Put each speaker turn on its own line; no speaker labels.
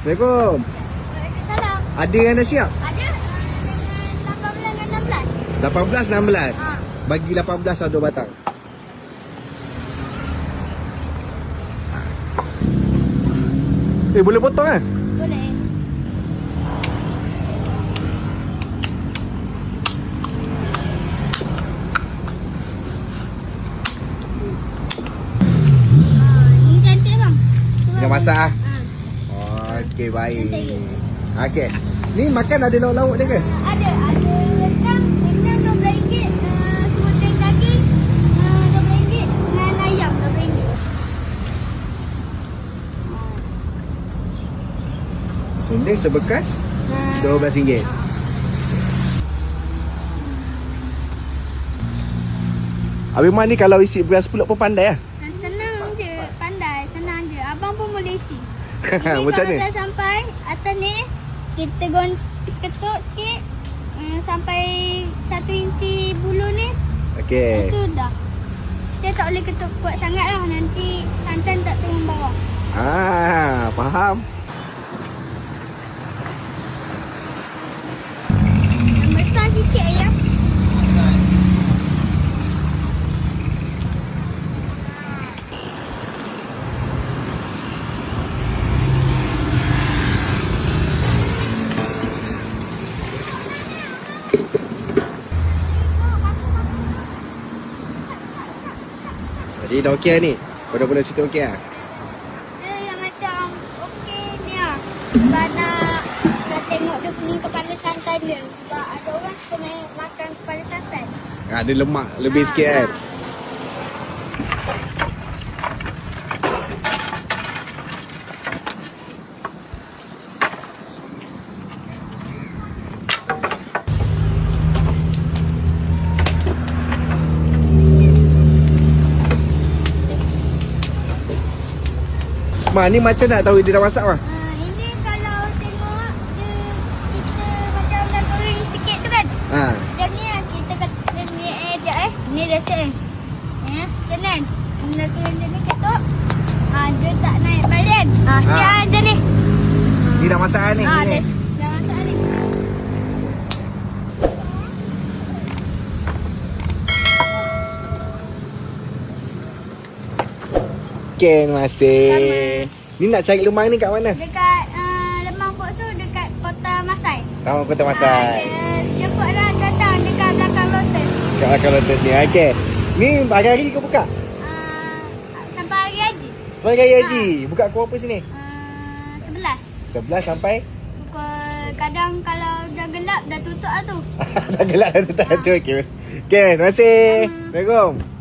Assalamualaikum.
Waalaikumsalam.
Ada yang dah siap?
Ada dengan 18 dengan 16.
18, 16.
Ha.
Bagi 18 lah 2 batang. Boleh potong kan?
Boleh. Ini cantik bang.
Dah masak ah.
Ha.
Okey, baik.
Cantik.
Okey. Ni makan ada lauk-lauk dia ke?
Ada rendang RM12, semuteng daging RM12 dengan ayam RM12.
Sunding sebekas RM12. Habis Mak ni kalau isi beras pulut pun pandai lah.
Senang je, pandai, senang je. Abang pun boleh isi.
Macam
Kalau
mana?
dah sampai atas ni, kita ketuk sikit sampai 1 inci bulu ni.
Okey.
Itu dah. Dia tak boleh ketuk kuat sangat lah. Nanti santan tak turun bawah.
Faham.
Yang besar sikit ayam.
Jadi dah okey lah ni? Benda-benda cerita okey lah?
Dia yang macam okey ni lah. Sebab nak tengok dia punya kepala santan dia. Sebab ada orang suka makan kepala santan.
Ada lemak lebih sikit kan? Mak ni macam nak tahu dia dah masak mah?
Ini kalau tengok dia, kita macam dah goreng sikit tu kan. Macam ni lah kita kata ni sekejap Ni dah set macam ni. Dah turun macam ni ketuk. Dia tak naik balik kan. Siap macam ni.
Ni dah masak ni?
Dah
Ni.
masak ni.
Okey, terima kasih. Ni nak cari lemang ni kat mana?
Dekat Lemang Pok Su dekat Kota Masai.
Tahu Kota Masai.
Jemputlah datang dekat belakang Lotus.
Kat belakang Lotus ni. Okey. Ni hari-hari kau buka?
Sampai hari haji.
Sebagai hari haji. Buka pukul apa sini?
11.
11 sampai?
Pukul kadang kalau dah gelap dah tutup lah tu.
Dah gelap dah tutup tu. Okey. Okey, terima kasih. Assalamualaikum.